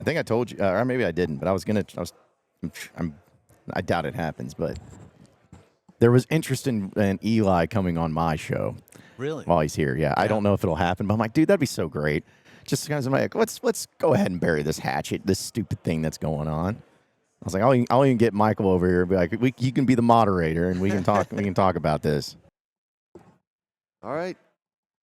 I think I told you, or maybe I didn't, but I doubt it happens, but there was interest in Eli coming on my show. Really? While he's here, yeah. I don't know if it'll happen, but I'm like, dude, that'd be so great. Just kind of like, let's go ahead and bury this hatchet, this stupid thing that's going on. I was like, I'll even get Michael over here and be like, you can be the moderator and we can talk. We can talk about this. All right.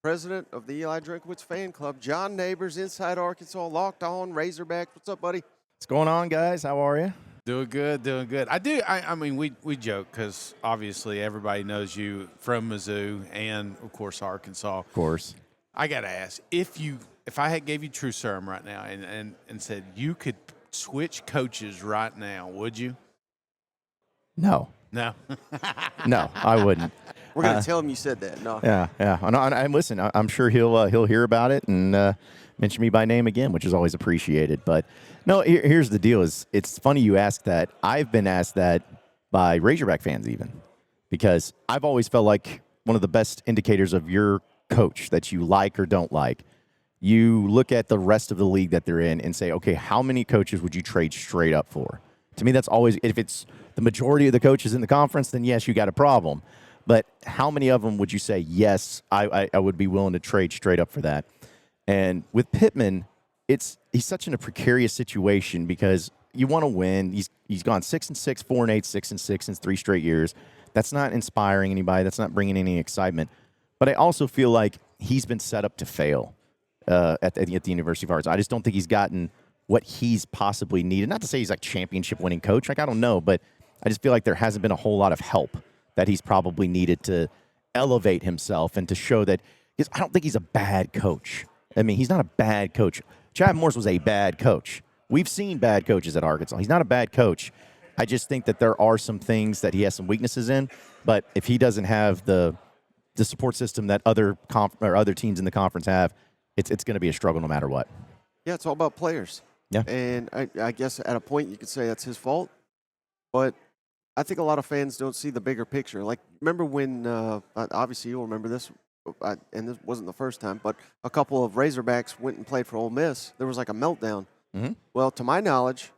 President of the Eli Drinkwitz fan club, John Nabors, Inside Arkansas, Locked On, Razorbacks. What's up, buddy? What's going on, guys? How are you? Doing good, doing good. I mean, we joke because obviously everybody knows you from Mizzou and, of course, Arkansas. Of course. I got to ask, if I gave you true serum right now and said you could switch coaches right now, would you? No. No. No, I wouldn't. We're going to tell him you said that. No. Yeah. And listen, I'm sure he'll hear about it and mention me by name again, which is always appreciated. But no, here's the deal: it's funny you ask that. I've been asked that by Razorback fans even, because I've always felt like one of the best indicators of your coach that you like or don't like. You look at the rest of the league that they're in and say, okay, how many coaches would you trade straight up for? To me, that's always, if it's the majority of the coaches in the conference, then yes, you got a problem. But how many of them would you say, yes, I would be willing to trade straight up for that? And with Pittman, he's such in a precarious situation because you want to win. He's gone 6-6, 4-8, 6-6 in 3 straight years. That's not inspiring anybody. That's not bringing any excitement. But I also feel like he's been set up to fail at the University of Arkansas. I just don't think he's gotten what he's possibly needed. Not to say he's like championship winning coach. Like, I don't know, but I just feel like there hasn't been a whole lot of help that he's probably needed to elevate himself and to show that I don't think he's a bad coach. I mean, he's not a bad coach. Chad Morris was a bad coach. We've seen bad coaches at Arkansas. He's not a bad coach. I just think that there are some things that he has some weaknesses in, but if he doesn't have the support system that other teams in the conference have, it's going to be a struggle no matter what. Yeah, it's all about players. Yeah. And I guess at a point you could say that's his fault, but I think a lot of fans don't see the bigger picture. Like, remember when, obviously you'll remember this, and this wasn't the first time, but a couple of Razorbacks went and played for Ole Miss. There was like a meltdown. Mm-hmm. Well, to my knowledge,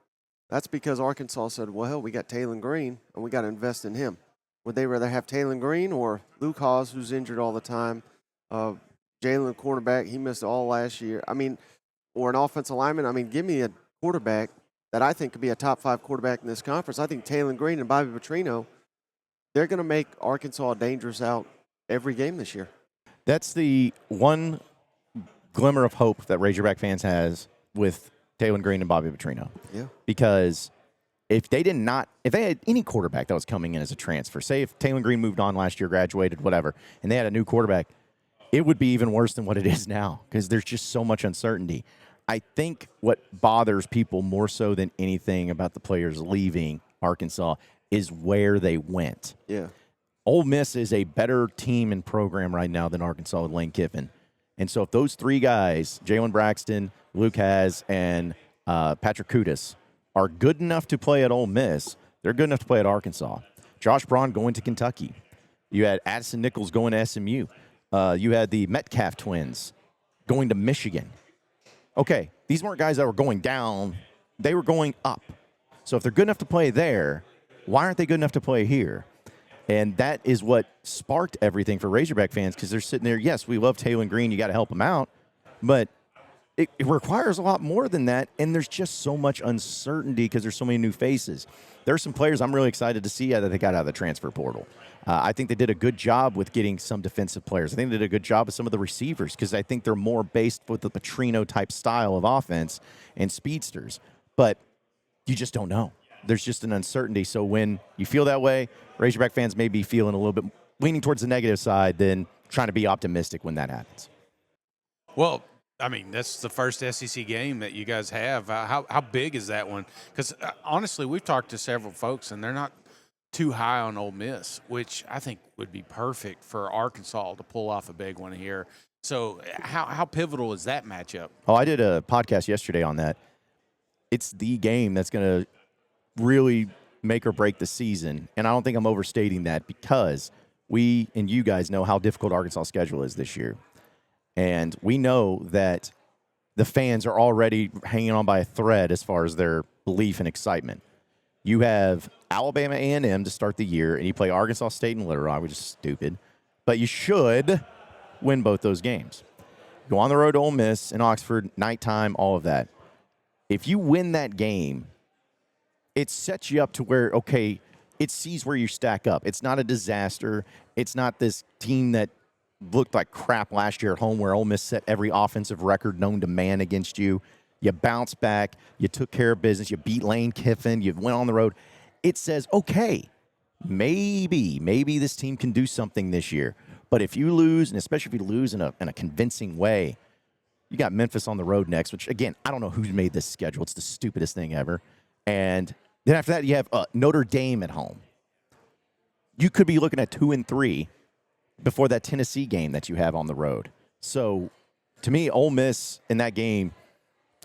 that's because Arkansas said, well, hell, we got Taylon Green, and we got to invest in him. Would they rather have Taylon Green or Luke Haas, who's injured all the time, Jalen cornerback, he missed all last year, or an offensive lineman? I mean, give me a quarterback that I think could be a top 5 quarterback in this conference. I think Taylon Green and Bobby Petrino, they're going to make Arkansas dangerous out every game this year. That's the one glimmer of hope that Razorback fans has with Taylon Green and Bobby Petrino. Yeah. Because if they had any quarterback that was coming in as a transfer, say if Taylon Green moved on last year, graduated, whatever, and they had a new quarterback, it would be even worse than what it is now because there's just so much uncertainty. I think what bothers people more so than anything about the players leaving Arkansas is where they went. Yeah. Ole Miss is a better team and program right now than Arkansas with Lane Kiffin. And so if those 3 guys, Jalen Braxton, Luke Haas, and Patrick Kutas, are good enough to play at Ole Miss, they're good enough to play at Arkansas. Josh Braun going to Kentucky. You had Addison Nichols going to SMU. You had the Metcalf twins going to Michigan. Okay, these weren't guys that were going down. They were going up. So if they're good enough to play there, why aren't they good enough to play here? And that is what sparked everything for Razorback fans because they're sitting there, yes, we love Taylon Green. You got to help him out. But it requires a lot more than that, and there's just so much uncertainty because there's so many new faces. There are some players I'm really excited to see that they got out of the transfer portal. I think they did a good job with getting some defensive players. I think they did a good job with some of the receivers because I think they're more based with the Petrino-type style of offense and speedsters. But you just don't know. There's just an uncertainty. So when you feel that way, Razorback fans may be feeling a little bit leaning towards the negative side than trying to be optimistic when that happens. Well, I mean, that's the first SEC game that you guys have. How big is that one? Because, honestly, we've talked to several folks, and they're not too high on Ole Miss, which I think would be perfect for Arkansas to pull off a big one here. So how pivotal is that matchup? Oh, I did a podcast yesterday on that. It's the game that's going to really make or break the season, and I don't think I'm overstating that because we and you guys know how difficult Arkansas' schedule is this year. And we know that the fans are already hanging on by a thread as far as their belief and excitement. You have Alabama A&M to start the year, and you play Arkansas State and Little Rock, which is stupid. But you should win both those games. Go on the road to Ole Miss in Oxford, nighttime, all of that. If you win that game, it sets you up to where, okay, it sees where you stack up. It's not a disaster. It's not this team that looked like crap last year at home where Ole Miss set every offensive record known to man against you. You bounced back. You took care of business. You beat Lane Kiffin. You went on the road. It says, okay, maybe this team can do something this year. But if you lose, and especially if you lose in a convincing way, you got Memphis on the road next, which, again, I don't know who made this schedule. It's the stupidest thing ever. And then after that, you have Notre Dame at home. You could be looking at 2-3 before that Tennessee game that you have on the road. So, to me, Ole Miss in that game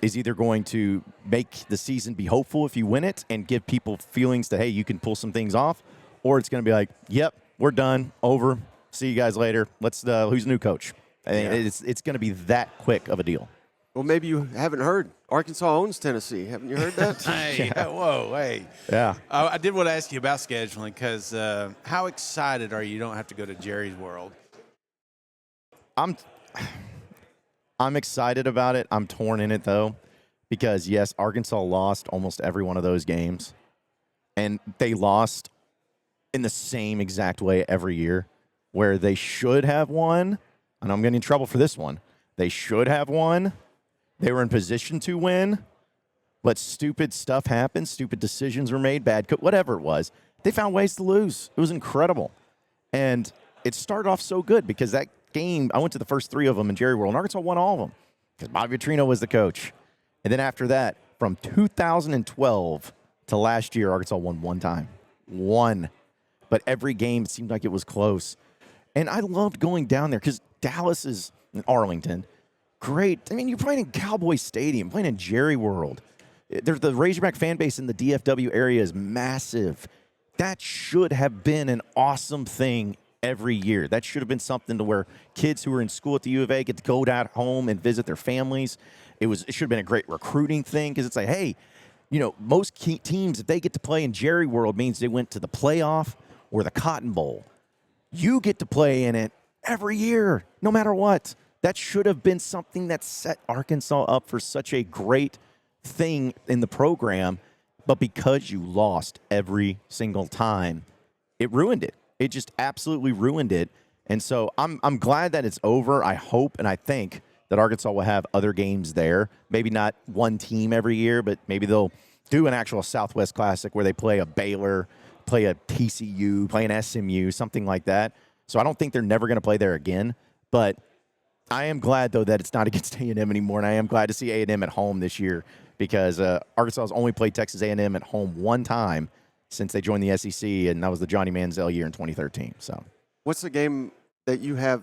is either going to make the season be hopeful if you win it and give people feelings that, hey, you can pull some things off, or it's going to be like, yep, we're done, over, see you guys later. Let's who's the new coach? I mean, it's going to be that quick of a deal. Well, maybe you haven't heard. Arkansas owns Tennessee. Haven't you heard that? Hey, whoa, hey. Yeah. I did want to ask you about scheduling because how excited are you don't have to go to Jerry's World? I'm excited about it. I'm torn in it, though, because, yes, Arkansas lost almost every one of those games, and they lost in the same exact way every year, where they should have won, and I'm getting in trouble for this one. They should have won. They were in position to win, but stupid stuff happened. Stupid decisions were made, whatever it was. They found ways to lose. It was incredible. And it started off so good because that game, I went to the first 3 of them in Jerry World, and Arkansas won all of them because Bobby Petrino was the coach. And then after that, from 2012 to last year, Arkansas won one time. One. But every game, it seemed like it was close. And I loved going down there because Dallas is in Arlington. Great. I mean, you're playing in Cowboy Stadium, playing in Jerry World. The Razorback fan base in the DFW area is massive. That should have been an awesome thing every year. That should have been something to where kids who are in school at the U of A get to go down home and visit their families. It should have been a great recruiting thing because it's like, hey, most teams, if they get to play in Jerry World, means they went to the playoff or the Cotton Bowl. You get to play in it every year, no matter what. That should have been something that set Arkansas up for such a great thing in the program, but because you lost every single time, it ruined it. It just absolutely ruined it. And so I'm glad that it's over. I hope and I think that Arkansas will have other games there. Maybe not one team every year, but maybe they'll do an actual Southwest Classic where they play a Baylor, play a TCU, play an SMU, something like that. So I don't think they're never going to play there again, but I am glad, though, that it's not against A&M anymore, and I am glad to see A&M at home this year because Arkansas has only played Texas A&M at home one time since they joined the SEC, and that was the Johnny Manziel year in 2013. So, what's the game that you have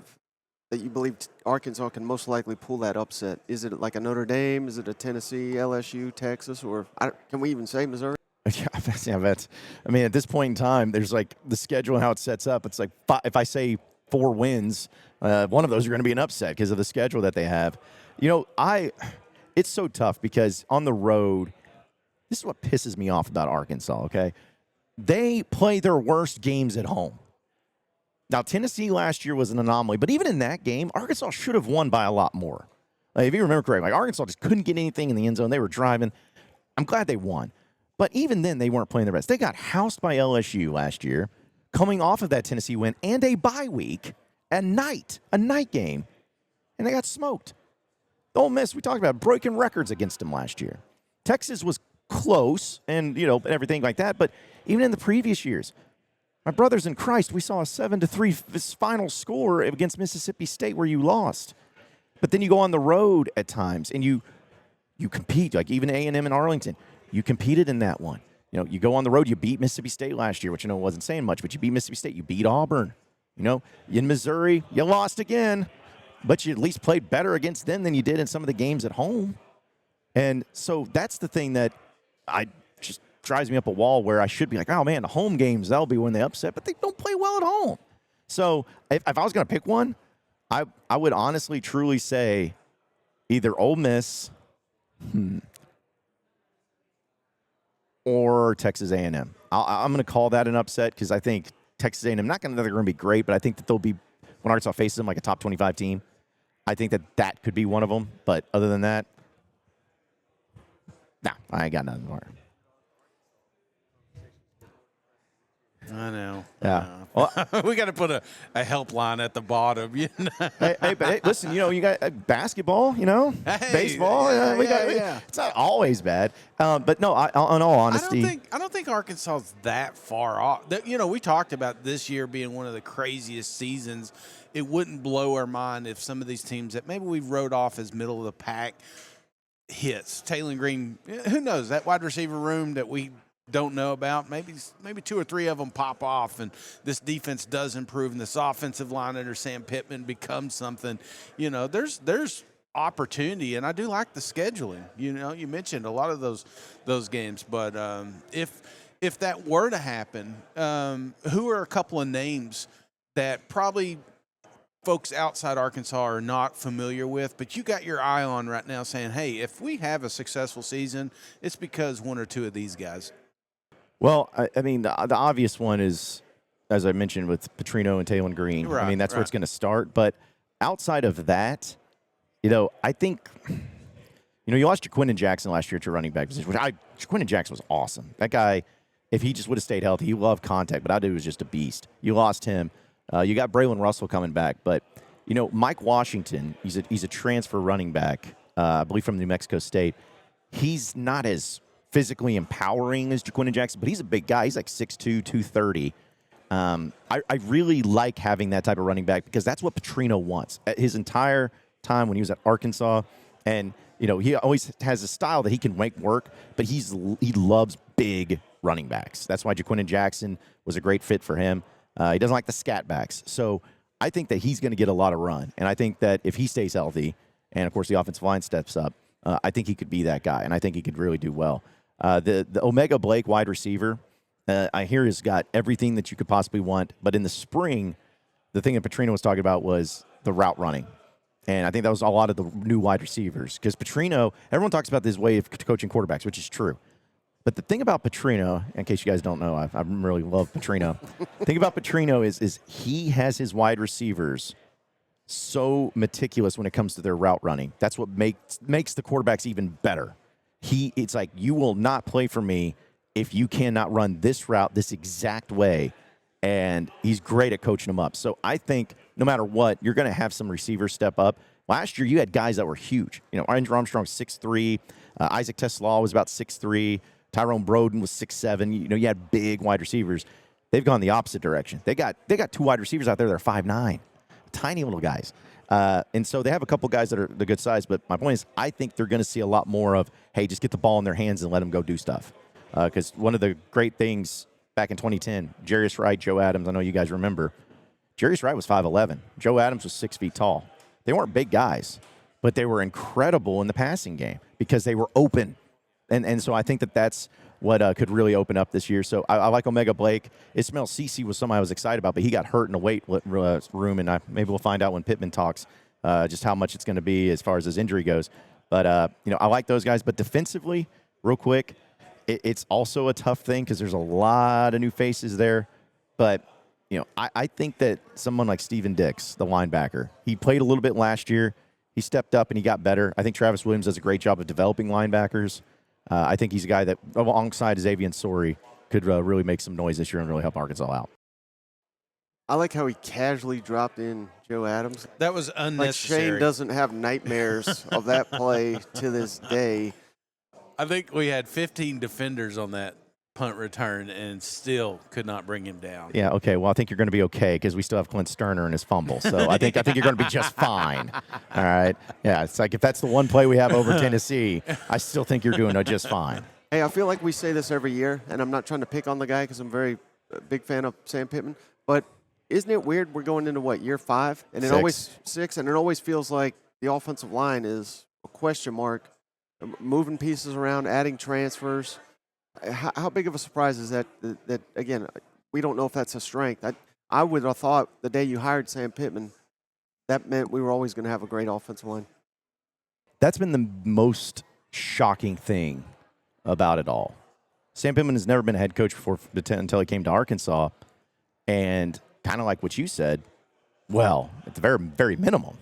that you believe Arkansas can most likely pull that upset? Is it like a Notre Dame? Is it a Tennessee, LSU, Texas, or can we even say Missouri? Yeah, I mean, at this point in time, there's like the schedule and how it sets up. It's like if I say 4 wins, one of those are going to be an upset because of the schedule that they have. It's so tough because on the road, this is what pisses me off about Arkansas, okay? They play their worst games at home. Now, Tennessee last year was an anomaly, but even in that game, Arkansas should have won by a lot more. Like, if you remember correctly, Arkansas just couldn't get anything in the end zone. They were driving. I'm glad they won. But even then, they weren't playing their best. They got housed by LSU last year, coming off of that Tennessee win and a bye week. A night game, and they got smoked. Ole Miss, we talked about breaking records against them last year. Texas was close and, everything like that, but even in the previous years, my brothers in Christ, we saw a 7-3 final score against Mississippi State where you lost. But then you go on the road at times, and you compete, like even A&M in Arlington. You competed in that one. You go on the road, you beat Mississippi State last year, which wasn't saying much, but you beat Mississippi State, you beat Auburn. In Missouri, you lost again, but you at least played better against them than you did in some of the games at home. And so that's the thing that just drives me up a wall where I should be like, oh, man, the home games, that'll be when they upset, but they don't play well at home. So if I was going to pick one, I would honestly, truly say either Ole Miss or Texas A&M. I'm going to call that an upset because I think Texas A&M, not going to be great, but I think that they'll be, when Arkansas faces them, like a top 25 team. I think that could be one of them. But other than that, nah, I ain't got nothing more. I know. Yeah. Well, We got to put a helpline at the bottom. You know? hey, listen, you got basketball, Hey, baseball. yeah. It's not always bad. But no, in all honesty, I don't think Arkansas is that far off. We talked about this year being one of the craziest seasons. It wouldn't blow our mind if some of these teams that maybe we wrote off as middle of the pack hits. Taylor Green, who knows, that wide receiver room that we don't know about, maybe 2 or 3 of them pop off, and this defense does improve, and this offensive line under Sam Pittman becomes something. There's opportunity, and I do like the scheduling. You mentioned a lot of those games, but if that were to happen, who are a couple of names that probably folks outside Arkansas are not familiar with, but you got your eye on right now saying, hey, if we have a successful season, it's because 1 or 2 of these guys? Well, I mean, the obvious one is, as I mentioned, with Petrino and Taylor Green. Right, I mean, that's where right. it's going to start. But outside of that, I think, you lost Jaquindon Jackson last year to running back position, Jaquindon Jackson was awesome. That guy, if he just would have stayed healthy, he loved contact, but I dude was just a beast. You lost him. You got Braylon Russell coming back. But, Mike Washington, he's a transfer running back, I believe from New Mexico State. He's not as physically empowering as Jaquindon Jackson, but he's a big guy. He's like 6'2", 230. I really like having that type of running back because that's what Petrino wants. His entire time when he was at Arkansas, and he always has a style that he can make work, but he loves big running backs. That's why Jaquindon Jackson was a great fit for him. He doesn't like the scat backs. So I think that he's going to get a lot of run, and I think that if he stays healthy, and of course the offensive line steps up, I think he could be that guy, and I think he could really do well. The Omega Blake wide receiver, I hear has got everything that you could possibly want. But in the spring, the thing that Petrino was talking about was the route running. And I think that was a lot of the new wide receivers. Because Petrino, everyone talks about this way of coaching quarterbacks, which is true. But the thing about Petrino, in case you guys don't know, I really love Petrino. The thing about Petrino is he has his wide receivers so meticulous when it comes to their route running. That's what makes the quarterbacks even better. It's like, you will not play for me if you cannot run this route this exact way. And he's great at coaching them up. So I think no matter what, you're going to have some receivers step up. Last year, you had guys that were huge. Andrew Armstrong 6'3", Isaac TeSlaa was about 6'3", Tyrone Broden was 6'7". You had big wide receivers. They've gone the opposite direction. They got 2 wide receivers out there that are 5'9", tiny little guys. And so they have a couple guys that are the good size, but my point is I think they're going to see a lot more of, hey, just get the ball in their hands and let them go do stuff. Because one of the great things back in 2010, Jarius Wright, Joe Adams, I know you guys remember, Jarius Wright was 5'11". Joe Adams was 6 feet tall. They weren't big guys, but they were incredible in the passing game because they were open. And so I think that's what could really open up this year. So I like Omega Blake. Ismail Cece was somebody I was excited about, but he got hurt in the weight room, and maybe we'll find out when Pittman talks just how much it's going to be as far as his injury goes. But, I like those guys. But defensively, real quick, it's also a tough thing because there's a lot of new faces there. But, I think that someone like Steven Dix, the linebacker, he played a little bit last year. He stepped up and he got better. I think Travis Williams does a great job of developing linebackers. I think he's a guy that, alongside Xavier Sori, could really make some noise this year and really help Arkansas out. I like how he casually dropped in Joe Adams. That was unnecessary. Like Shane doesn't have nightmares of that play to this day. I think we had 15 defenders on that punt return and still could not bring him down. Yeah, okay. Well, I think you're going to be okay because we still have Clint Sterner and his fumble. So I think you're going to be just fine. All right? Yeah, it's like if that's the one play we have over Tennessee, I still think you're doing just fine. Hey, I feel like we say this every year, and I'm not trying to pick on the guy because I'm a big fan of Sam Pittman, but isn't it weird we're going into, year 5? And it always 6, and it always feels like the offensive line is a question mark, moving pieces around, adding transfers. How big of a surprise is that, again, we don't know if that's a strength. I would have thought the day you hired Sam Pittman, that meant we were always going to have a great offensive line. That's been the most shocking thing about it all. Sam Pittman has never been a head coach before until he came to Arkansas. And kind of like what you said, well, at the very, very minimum,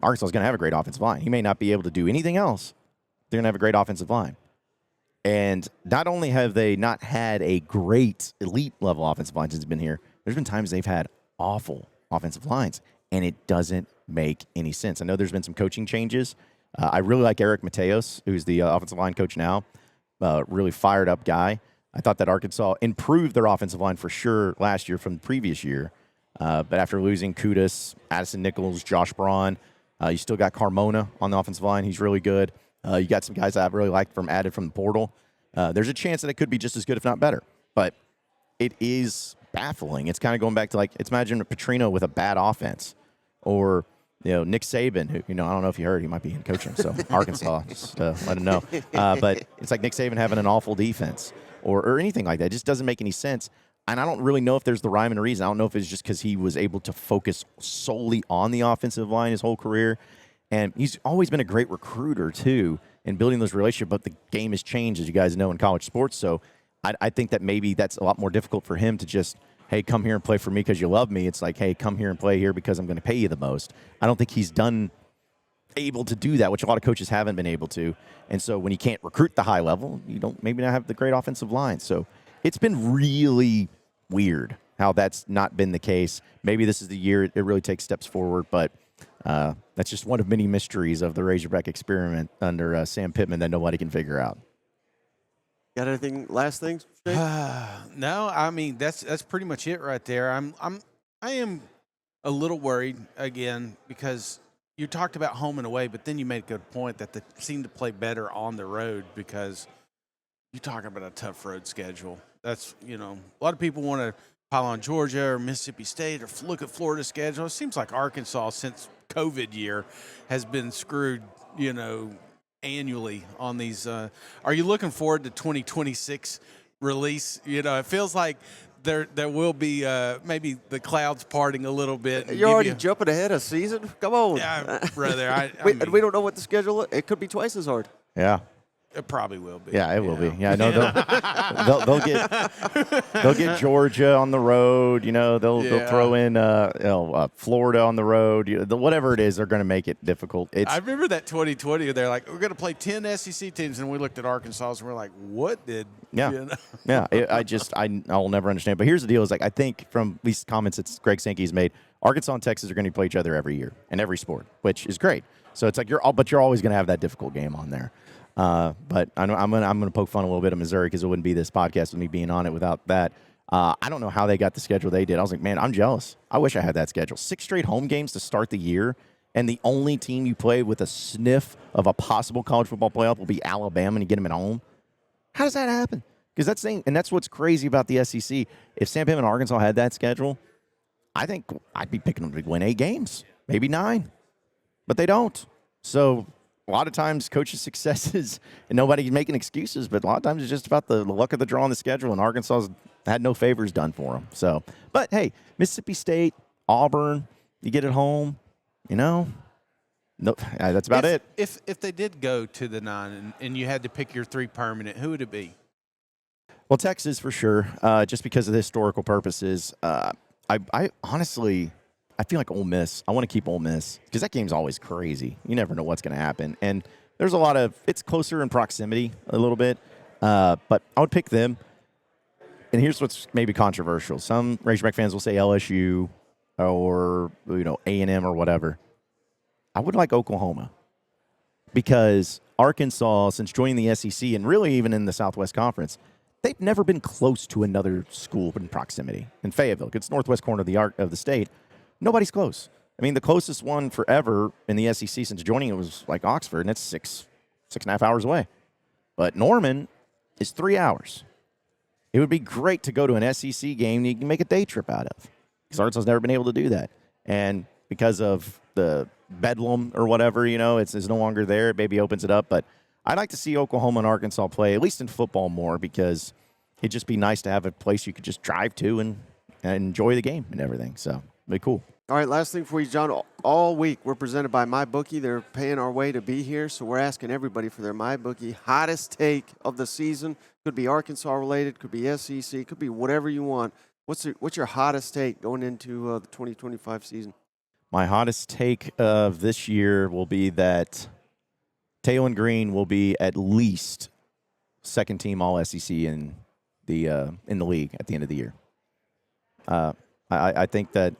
Arkansas is going to have a great offensive line. He may not be able to do anything else. They're going to have a great offensive line. And not only have they not had a great elite-level offensive line since he's been here, there's been times they've had awful offensive lines, and it doesn't make any sense. I know there's been some coaching changes. I really like Eric Mateos, who's the offensive line coach now. Really fired-up guy. I thought that Arkansas improved their offensive line for sure last year from the previous year. But after losing Kudus, Addison Nichols, Josh Braun, you still got Carmona on the offensive line. He's really good. You got some guys that I've really liked added from the portal. There's a chance that it could be just as good, if not better. But it is baffling. It's kind of going back to imagine Petrino with a bad offense, or Nick Saban, who I don't know if you heard, he might be in coaching. So Arkansas, just let him know. But it's like Nick Saban having an awful defense, or anything like that. It just doesn't make any sense. And I don't really know if there's the rhyme and reason. I don't know if it's just because he was able to focus solely on the offensive line his whole career. And he's always been a great recruiter, too, in building those relationships. But the game has changed, as you guys know, in college sports. So I think that maybe that's a lot more difficult for him to just, hey, come here and play for me because you love me. It's like, hey, come here and play here because I'm going to pay you the most. I don't think he's able to do that, which a lot of coaches haven't been able to. And so when you can't recruit the high level, you don't maybe not have the great offensive line. So it's been really weird how that's not been the case. Maybe this is the year it really takes steps forward, but that's just one of many mysteries of the Razorback experiment under Sam Pittman that nobody can figure out. Got anything? Last things? No, I mean that's pretty much it right there. I am a little worried again because you talked about home and away, but then you made a good point that they seem to play better on the road because you talk about a tough road schedule. That's a lot of people want to pile on Georgia or Mississippi State or look at Florida's schedule. It seems like Arkansas since COVID year has been screwed, annually on these. Are you looking forward to 2026 release? It feels like there will be maybe the clouds parting a little bit. You're already jumping ahead of season? Come on. Yeah, brother. We don't know what the schedule is. It could be twice as hard. Yeah. It probably will be. Yeah, it will be. Yeah, no, they'll get Georgia on the road. They'll throw in Florida on the road. Whatever it is, they're going to make it difficult. I remember that 2020. They're like, we're going to play 10 SEC teams, and we looked at Arkansas and we're like, what did? Yeah, yeah. I'll never understand. But here's the deal: I think from at least comments that Greg Sankey's made, Arkansas and Texas are going to play each other every year in every sport, which is great. So it's like you're always going to have that difficult game on there. But I'm gonna poke fun a little bit of Missouri because it wouldn't be this podcast with me being on it without that. I don't know how they got the schedule they did. I was like, man, I'm jealous. I wish I had that schedule. 6 straight home games to start the year, and the only team you play with a sniff of a possible college football playoff will be Alabama, and you get them at home. How does that happen? Because that's what's crazy about the SEC. If Sam Pittman and Arkansas had that schedule, I think I'd be picking them to win 8 games, maybe 9, but they don't. So a lot of times coaches' successes, and nobody's making excuses, but a lot of times it's just about the luck of the draw on the schedule, and Arkansas's had no favors done for them. So, but hey, Mississippi State, Auburn, you get it home, no, that's about it. If they did go to the 9 and you had to pick your 3 permanent, who would it be? Well, Texas for sure, just because of the historical purposes. I honestly, I feel like Ole Miss. I want to keep Ole Miss because that game's always crazy. You never know what's going to happen. And there's it's closer in proximity a little bit, but I would pick them. And here's what's maybe controversial. Some Razorback fans will say LSU or, A&M or whatever. I would like Oklahoma because Arkansas, since joining the SEC and really even in the Southwest Conference, they've never been close to another school in proximity. In Fayetteville, it's northwest corner of the state. Nobody's close. I mean, the closest one forever in the SEC since joining it was like Oxford, and it's 6.5 hours away. But Norman is 3 hours. It would be great to go to an SEC game you can make a day trip out of because Arkansas's never been able to do that. And because of the bedlam or whatever, it's no longer there. It maybe opens it up. But I'd like to see Oklahoma and Arkansas play, at least in football, more because it'd just be nice to have a place you could just drive to and enjoy the game and everything. So it'd be cool. All right, last thing for you, John. All week we're presented by MyBookie. They're paying our way to be here, so we're asking everybody for their MyBookie hottest take of the season. Could be Arkansas related, could be SEC, could be whatever you want. What's your hottest take going into the 2025 season? My hottest take of this year will be that Taylor Green will be at least second team All SEC in the league at the end of the year. I think that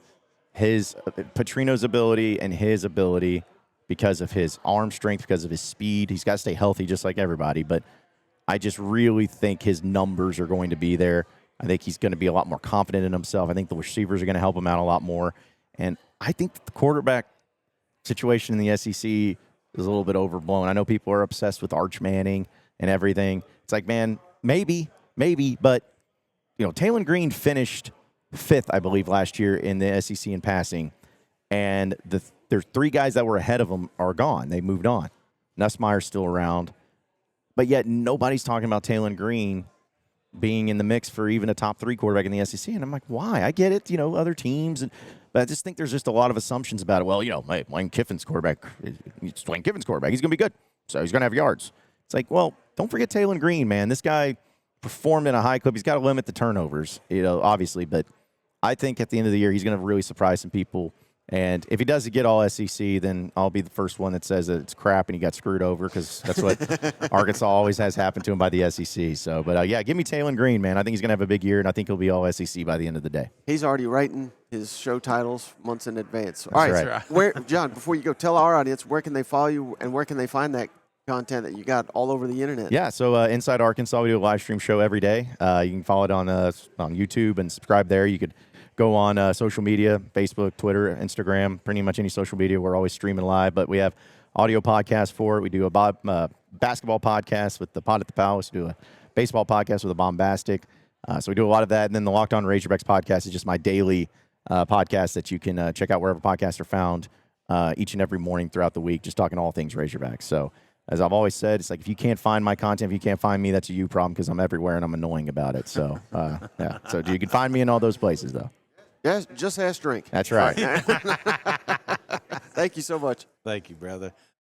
his Petrino's ability and his ability, because of his arm strength, because of his speed, he's got to stay healthy just like everybody. But I just really think his numbers are going to be there. I think he's going to be a lot more confident in himself. I think the receivers are going to help him out a lot more. And I think that the quarterback situation in the SEC is a little bit overblown. I know people are obsessed with Arch Manning and everything. It's like, man, maybe, but Taylor Green finished 5th, I believe, last year in the SEC in passing, and there's 3 guys that were ahead of him are gone. They moved on. Nussmeier's still around, but yet nobody's talking about Taylor Green being in the mix for even a top 3 quarterback in the SEC. And I'm like, why? I get it, other teams, but I just think there's just a lot of assumptions about it. Well, hey, Lane Kiffin's quarterback. It's Lane Kiffin's quarterback. He's going to be good, so he's going to have yards. It's like, well, don't forget Taylor Green, man. This guy performed in a high clip. He's got to limit the turnovers, obviously, but I think at the end of the year, he's going to really surprise some people. And if he does get All SEC, then I'll be the first one that says that it's crap and he got screwed over, because that's what Arkansas always has happened to him by the SEC. So, but yeah, give me Taylor Green, man. I think he's going to have a big year, and I think he'll be All SEC by the end of the day. He's already writing his show titles months in advance. All right. Where, John, before you go, tell our audience, where can they follow you and where can they find that content that you got all over the internet? Yeah, so Inside Arkansas, we do a live stream show every day. You can follow it on YouTube and subscribe there. You could go on social media, Facebook, Twitter, Instagram, pretty much any social media. We're always streaming live, but we have audio podcasts for it. We do a basketball podcast with the Pod at the Palace. We do a baseball podcast with a Bombastic. So we do a lot of that. And then the Locked On Razorbacks podcast is just my daily podcast that you can check out wherever podcasts are found each and every morning throughout the week, just talking all things Razorbacks. So as I've always said, it's like if you can't find my content, if you can't find me, that's a you problem, because I'm everywhere and I'm annoying about it. So, yeah. So you can find me in all those places, though. Yes, just ask Drink. That's right. Thank you so much. Thank you, brother.